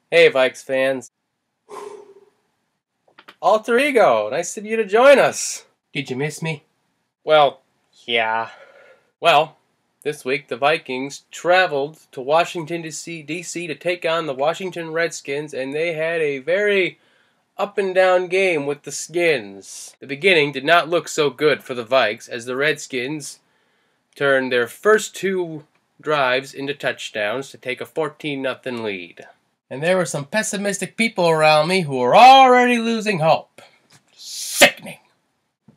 Hey, Vikes fans. Alter Ego, nice of you to join us. Did you miss me? Well, yeah. Well, this week the Vikings traveled to Washington, D.C. to take on the Washington Redskins, and they had a very up and down game with the Skins. The beginning did not look so good for the Vikes as the Redskins turned their first two drives into touchdowns to take a 14-0 lead. And there were some pessimistic people around me who were already losing hope. Sickening.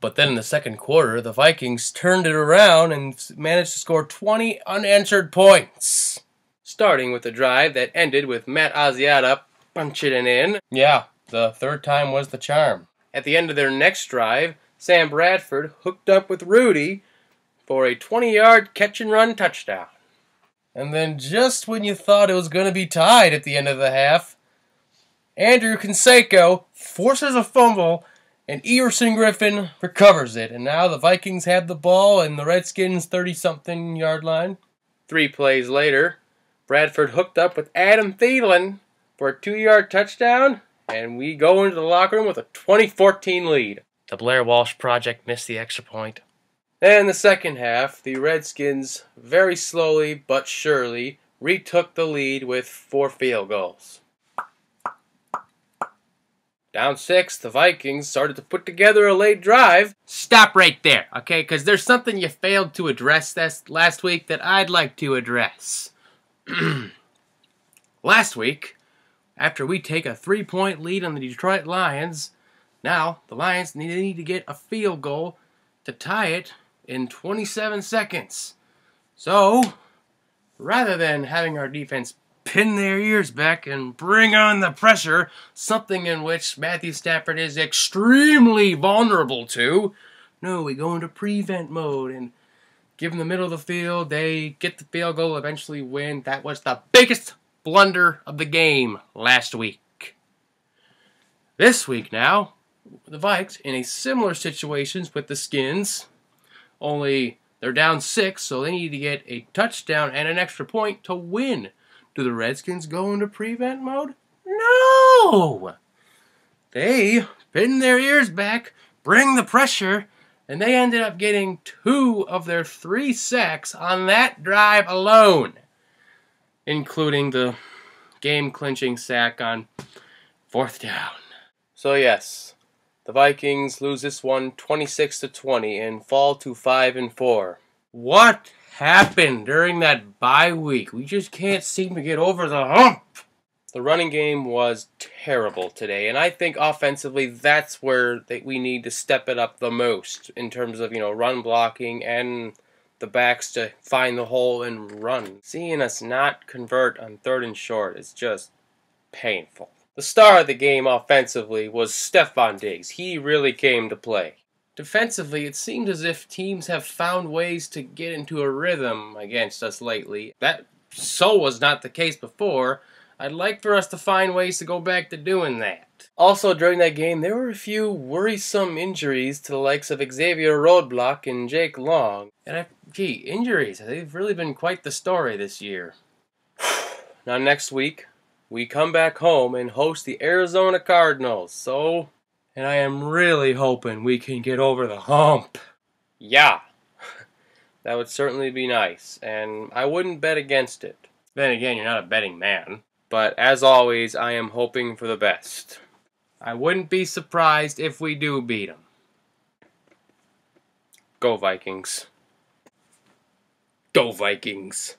But then in the second quarter, the Vikings turned it around and managed to score 20 unanswered points. Starting with a drive that ended with Matt Asiata punching it in. Yeah, the third time was the charm. At the end of their next drive, Sam Bradford hooked up with Rudy for a 20-yard catch-and-run touchdown. And then just when you thought it was going to be tied at the end of the half, Andrew Canseco forces a fumble, and Everson Griffin recovers it. And now the Vikings have the ball in the Redskins' 30-something yard line. 3 plays later, Bradford hooked up with Adam Thielen for a 2-yard touchdown, and we go into the locker room with a 20-14 lead. The Blair Walsh Project missed the extra point. Then in the second half, the Redskins very slowly but surely retook the lead with 4 field goals. Down 6, the Vikings started to put together a late drive. Stop right there, okay? Because there's something you failed to address last week that I'd like to address. Last week, after we take a 3-point lead on the Detroit Lions, now the Lions need to get a field goal to tie it in 27 seconds. So, rather than having our defense pin their ears back and bring on the pressure, something in which Matthew Stafford is extremely vulnerable to, no, we go into prevent mode and give them the middle of the field. They get the field goal, eventually win. That was the biggest blunder of the game last week. This week now, the Vikes in a similar situation with the Skins, only they're down 6, so they need to get a touchdown and an extra point to win. Do the Redskins go into prevent mode? No! They pin their ears back, bring the pressure, and they ended up getting 2 of their 3 sacks on that drive alone, including the game-clinching sack on 4th down. So yes, the Vikings lose this one 26-20 and fall to 5-4. What happened during that bye week? We just can't seem to get over the hump. The running game was terrible today, and I think offensively that's where we need to step it up the most in terms of, run blocking and the backs to find the hole and run. Seeing us not convert on 3rd and short is just painful. The star of the game offensively was Stephon Diggs. He really came to play. Defensively, it seems as if teams have found ways to get into a rhythm against us lately. That was not the case before. I'd like for us to find ways to go back to doing that. Also, during that game, there were a few worrisome injuries to the likes of Xavier Roadblock and Jake Long. And injuries, they've really been quite the story this year. Now next week, we come back home and host the Arizona Cardinals, and I am really hoping we can get over the hump. Yeah, that would certainly be nice, and I wouldn't bet against it. Then again, you're not a betting man. But as always, I am hoping for the best. I wouldn't be surprised if we do beat them. Go Vikings. Go Vikings.